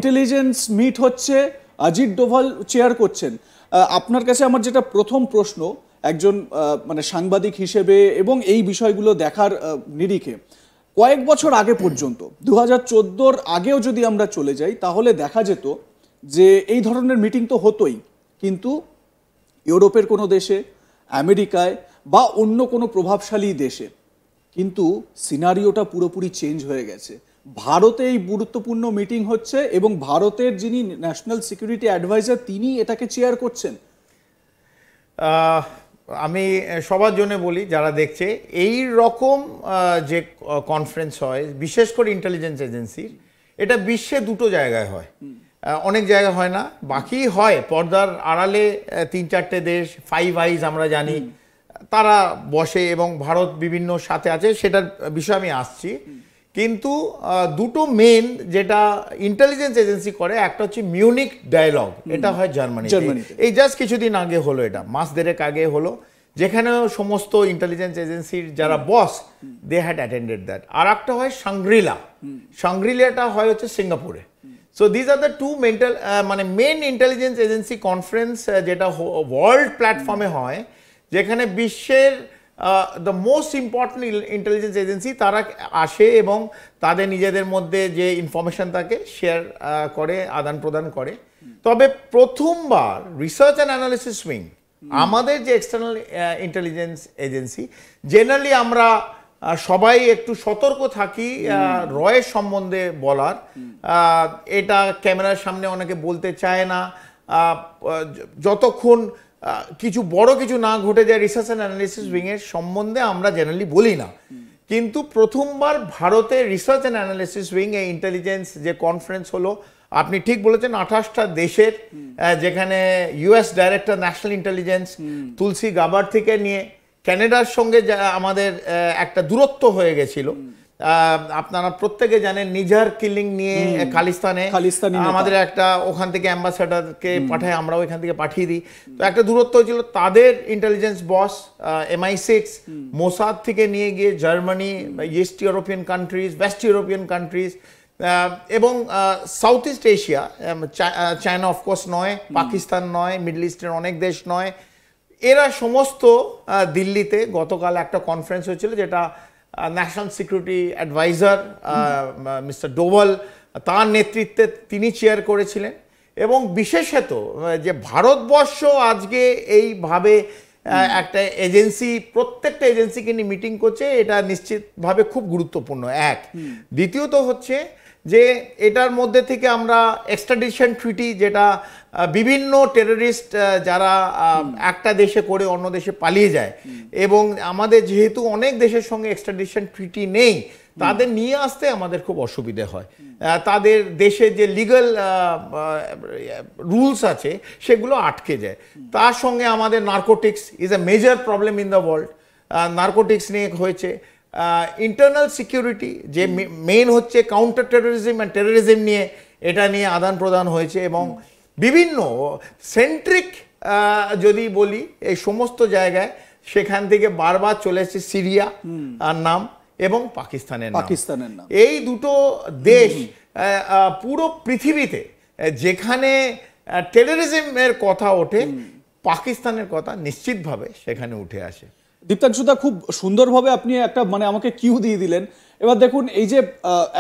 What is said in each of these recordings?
Intelligence meet হচ্ছে, Ajit Doval chair করছেন। আপনার কাছে আমার যেটা প্রথম প্রশ্ন একজন মানে সাংবাদিক হিসেবে এবং এই বিষয়গুলো দেখার নিরিখে, কয়েক বছর আগে পর্যন্ত 2014-র আগেও যদি আমরা চলে যাই তাহলে দেখা যেত যে এই ধরনের মিটিং তো হতোই, কিন্তু ইউরোপের কোনো দেশে, আমেরিকায় বা অন্য কোনো প্রভাবশালী দেশে। কিন্তু সিনারিওটা পুরোপুরি চেঞ্জ হয়ে গেছে। ভারতে এই গুরুত্বপূর্ণ মিটিং হচ্ছে এবং ভারতের যিনি ন্যাশনাল সিকিউরিটি অ্যাডভাইজার তিনি এটাকে চেয়ার করছেন। আমি সবার জন্য বলি যারা দেখছে, এই রকম যে কনফারেন্স হয় বিশেষ করে ইন্টেলিজেন্স এজেন্সির, এটা বিশ্বে দুটো জায়গায় হয়, অনেক জায়গায় হয় না। বাকি হয় পর্দার আড়ালে 3-4টে দেশ, ফাইভ আইজ আমরা জানি, তারা বসে এবং ভারত বিভিন্ন সাথে আছে, সেটার বিষয়ে আমি আসছি। কিন্তু দুটো মেন যেটা ইন্টেলিজেন্স এজেন্সি করে, একটা হচ্ছে মিউনিক ডায়ালগ, এটা হয় জার্মানিতে। এই জাস্ট কিছুদিন আগে হলো, এটা মাস দেড়েক আগে হলো, যেখানে সমস্ত ইন্টেলিজেন্স এজেন্সির যারা boss they had attended that. আর একটা হয় সাংগ্রিলা, সাংগ্রিলাটা হয় হচ্ছে সিঙ্গাপুরে। So this are the two মানে মেন ইন্টেলিজেন্স এজেন্সি কনফারেন্স যেটা ওয়ার্ল্ড প্ল্যাটফর্মে হয়, যেখানে বিশ্বের the most important intelligence agency তারা আসে এবং তাদের নিজেদের মধ্যে যে ইনফরমেশন থাকে শেয়ার করে, আদান প্রদান করে। তবে প্রথমবার রিসার্চ অ্যান্ড অ্যানালিসিস উইং, আমাদের যে এক্সটার্নাল ইন্টেলিজেন্স এজেন্সি, জেনারেলি আমরা সবাই একটু সতর্ক থাকি রয়ের সম্বন্ধে বলার, এটা ক্যামেরার সামনে অনেকে বলতে চায় না, যতক্ষণ কিছু বড় কিছু না ঘটে যায় রিসার্চ অ্যান্ড অ্যানালিসিস উইংয়ের সম্বন্ধে আমরা জেনারেলি বলি না। কিন্তু প্রথমবার ভারতের রিসার্চ অ্যান্ড অ্যানালিসিস উইং এই ইন্টেলিজেন্স যে কনফারেন্স হলো, আপনি ঠিক বলেছেন, 28টা দেশের, যেখানে ইউএস ডাইরেক্টর ন্যাশনাল ইন্টেলিজেন্স তুলসী গাবার থেকে নিয়ে ক্যানাডার সঙ্গে আমাদের একটা দূরত্ব হয়ে গেছিল। আপনারা প্রত্যেকে জানেন নিজার কিলিং নিয়ে খালিস্তানে আমাদের একটা ওখান থেকে অ্যাম্বাসেডারকে পাঠায়, আমরাও এখান থেকে পাঠিয়ে দিই। তো একটা দূরত্ব হয়েছিল। তাদের ইন্টেলিজেন্স বস MI6 মোসাদ থেকে নিয়ে গিয়ে Germany, east European countries, west European countries এবং south east Asia, China of course নয়, পাকিস্তান নয়, মিডল ইস্টের অনেক দেশ নয়, এরা সমস্ত দিল্লিতে গতকাল একটা কনফারেন্স হয়েছিল, যেটা national security adviser mister Doval তার নেতৃত্বে তিনি চেয়ার করেছিলেন। এবং বিশেষত যে ভারতবর্ষ আজকে এইভাবে একটা এজেন্সি, প্রত্যেকটা এজেন্সিকে নিয়ে মিটিং করছে, এটা নিশ্চিতভাবে খুব গুরুত্বপূর্ণ। এক, দ্বিতীয়ত হচ্ছে যে এটার মধ্যে থেকে আমরা এক্সট্রাডিশন ট্রিটি, যেটা বিভিন্ন টেররিস্ট যারা একটা দেশে করে অন্য দেশে পালিয়ে যায়, এবং আমাদের যেহেতু অনেক দেশের সঙ্গে এক্সট্রাডিশন ট্রিটি নেই, তাদের নিয়ে আসতে আমাদের খুব অসুবিধে হয়। তাদের দেশে যে লিগাল রুলস আছে সেগুলো আটকে যায়। তার সঙ্গে আমাদের narcotics is a major problem in the world, narcotics নিয়ে হয়েছে। ইন্টারনাল সিকিউরিটি যে মেইন হচ্ছে কাউন্টার টেরোরিজম অ্যান্ড টেরোরিজম নিয়ে, এটা নিয়ে আদান প্রদান হয়েছে। এবং বিভিন্ন সেন্ট্রিক যদি বলি এই সমস্ত জায়গায়, সেখান থেকে বারবার চলে এসেছে সিরিয়া আর নাম এবং পাকিস্তানের নাম। এই দুটো দেশ পুরো পৃথিবীতে যেখানে টেরোরিজমের কথা ওঠে, পাকিস্তানের কথা নিশ্চিতভাবে সেখানে উঠে আসে। দীপ্তাংশুদা, খুব সুন্দরভাবে আপনি একটা মানে আমাকে কিউ দিয়ে দিলেন। এবার দেখুন, এই যে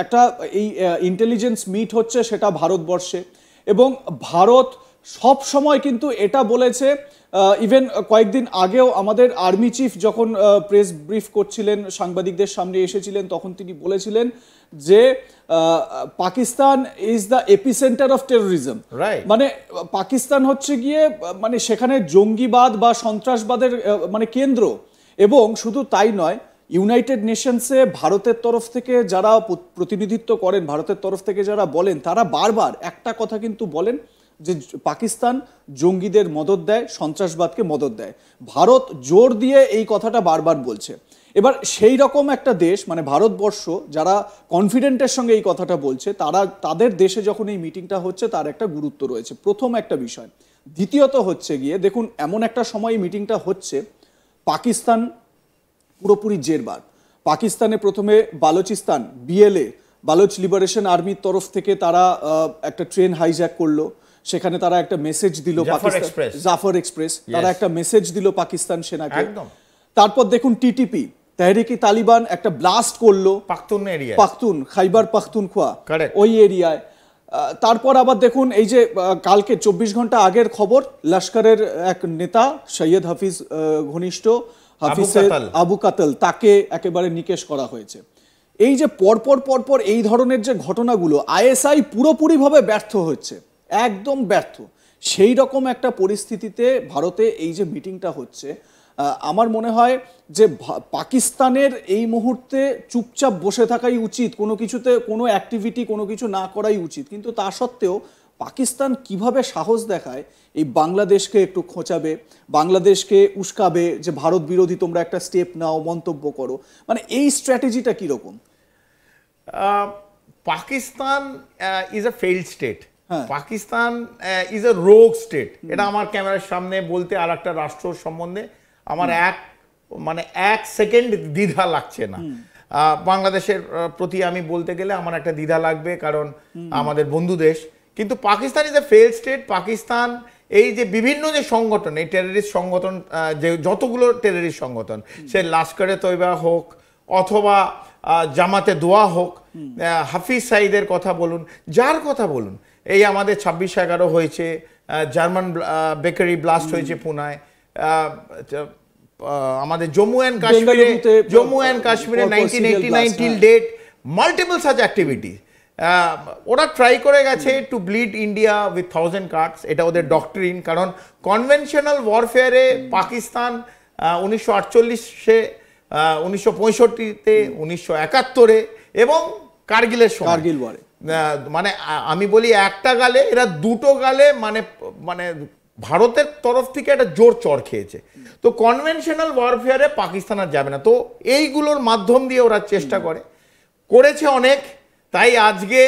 একটা এই ইন্টেলিজেন্স মিট হচ্ছে সেটা ভারতবর্ষে, এবং ভারত সব সময় কিন্তু এটা বলেছে, ইভেন কয়েকদিন আগেও আমাদের আর্মি চিফ যখন প্রেস ব্রিফ করছিলেন, সাংবাদিকদের সামনে এসেছিলেন, তখন তিনি বলেছিলেন যে Pakistan is the epicentre of terrorism. মানে পাকিস্তান হচ্ছে গিয়ে মানে সেখানে জঙ্গিবাদ বা সন্ত্রাসবাদের মানে কেন্দ্র। এবং শুধু তাই নয়, ইউনাইটেড নেশনসে ভারতের তরফ থেকে যারা প্রতিনিধিত্ব করেন, ভারতের তরফ থেকে যারা বলেন, তারা বারবার একটা কথা কিন্তু বলেন যে পাকিস্তান জঙ্গিদের মদদ দেয়, সন্ত্রাসবাদকে মদদ দেয়। ভারত জোর দিয়ে এই কথাটা বারবার বলছে। এবার সেই রকম একটা দেশ মানে ভারতবর্ষ, যারা কনফিডেন্টের সঙ্গে এই কথাটা বলছে, তাদের দেশে যখন এই মিটিংটা হচ্ছে তার একটা গুরুত্ব রয়েছে, প্রথম একটা বিষয়। দ্বিতীয়ত হচ্ছে গিয়ে দেখুন, এমন একটা সময় মিটিংটা হচ্ছে, পাকিস্তান পুরোপুরি জেরবার। পাকিস্তানে প্রথমে বালুচিস্তান, BLA বালুচ লিবারেশন আর্মির তরফ থেকে তারা একটা ট্রেন হাইজ্যাক করলো, সেখানে তারা একটা মেসেজ দিল পাকিস্তান, জাফর এক্সপ্রেস, তারা একটা মেসেজ দিল পাকিস্তান সেনাকে। তারপর দেখুন টিটিপি তেহরিকি তালিবান একটা ব্লাস্ট করলো পাখতুন খাইবার পাখতুনখোয়া ওই এরিয়ায়। তারপর আবার দেখুন এই যে কালকে 24 ঘন্টা আগের খবর, লস্করের এক নেতা সৈয়দ হাফিজ ঘনিষ্ঠ হাফিজ আবু কাতল, তাকে একেবারে নিকেশ করা হয়েছে। এই যে পরপর এই ধরনের যে ঘটনাগুলো, আইএসআই পুরোপুরিভাবে ব্যর্থ হচ্ছে, একদম ব্যর্থ। সেই রকম একটা পরিস্থিতিতে ভারতে এই যে মিটিংটা হচ্ছে, আমার মনে হয় যে পাকিস্তানের এই মুহূর্তে চুপচাপ বসে থাকাই উচিত, কোনো কিছুতে কোনো অ্যাক্টিভিটি কোনো কিছু না করাই উচিত। কিন্তু তা সত্ত্বেও পাকিস্তান কিভাবে সাহস দেখায় এই বাংলাদেশকে একটু খোঁচাবে, বাংলাদেশকে উস্কাবে যে ভারত বিরোধী তোমরা একটা স্টেপ নাও, মন্তব্য করো, মানে এই স্ট্র্যাটেজিটা কিরকম? Pakistan is a failed state, Pakistan is a rogue state. এটা আমার ক্যামেরার সামনে বলতে আর একটা রাষ্ট্র সম্বন্ধে আমার এক সেকেন্ড দ্বিধা লাগছে না। বাংলাদেশের প্রতি আমি বলতে গেলে আমার একটা দ্বিধা লাগবে, কারণ আমাদের বন্ধু দেশ। কিন্তু Pakistan is a failed state. Pakistan এই যে বিভিন্ন যে সংগঠন, এই টেররিস্ট সংগঠন, যে যতগুলো টেররিস্ট সংগঠন, সে লস্করে তৈবা হোক অথবা জামাতে দোয়া হোক, হাফিজ সাইদের কথা বলুন, যার কথা বলুন, এই আমাদের 26/11 হয়েছে, জার্মান বেকারি ব্লাস্ট হয়েছে পুনায়, আমাদের জম্মু অ্যান্ড কাশ্মীরে 1989 till date multiple such activity. ওরা ট্রাই করে গেছে to bleed India with 1000 cuts, এটা ওদের ডক্ট্রিন। কারণ কনভেনশনাল ওয়ারফেয়ারে পাকিস্তান 1948-এ, 1965-তে, 1971-এ এবং কার্গিলের সময়, কার্গিল ওয়ারে, মানে আমি বলি একটা গালে এরা দুটো গালে মানে ভারতের তরফ থেকে একটা জোর চড় খেয়েছে। তো কনভেনশনাল ওয়ারফেয়ারে পাকিস্তান আর যাবে না। তো এইগুলোর মাধ্যম দিয়ে ওরা চেষ্টা করেছে অনেক। তাই আজকে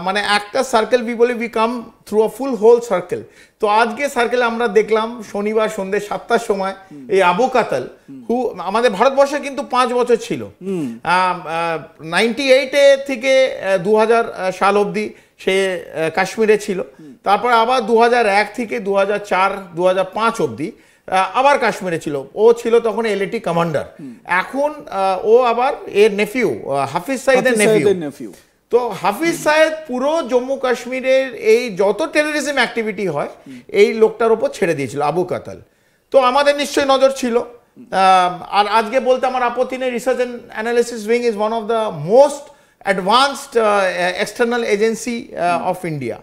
মানে একটা circle we come through a full whole circle. তো আজকে সার্কেলে আমরা দেখলাম শনিবার সন্ধ্যে 7টার সময় এই আবু কাতল, আমাদের ভারতবর্ষে কিন্তু 5 বছর ছিল, 98 থেকে 2000 সাল অবধি সে কাশ্মীরে ছিল। তারপর আবার 2001 থেকে 2004, 2005 অবধি আবার কাশ্মীরে ছিল। ও ছিল তখন এলএটি কমান্ডার। এখন ও আবার এর নেফিউ, হাফিজ সাইদের নেফিউ। তো হাফিজ সাইদ পুরো জম্মু কাশ্মীরের এই যত টেররিজম অ্যাক্টিভিটি হয় এই লোকটার উপর ছেড়ে দিয়েছিল, আবু কাতল। তো আমাদের নিশ্চয়ই নজর ছিল। আর আজকে বলতে আমার আপত্তি নেই, research and analysis wing is one of the most advanced external agency of India.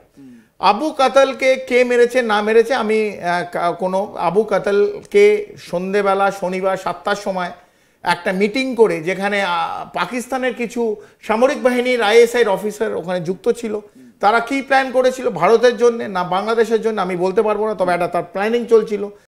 Abu কাতলকে কে মেরেছে না মেরেছে আমি কোনো, আবু কাতলকে সন্ধেবেলা শনিবার 7টার সময় একটা মিটিং করে, যেখানে পাকিস্তানের কিছু সামরিক বাহিনীর আইএসআইর অফিসার ওখানে যুক্ত ছিল, তারা কি প্ল্যান করেছিল ভারতের জন্য না বাংলাদেশের জন্য আমি বলতে পারবো না, তবে একটা তার প্ল্যানিং চলছিল।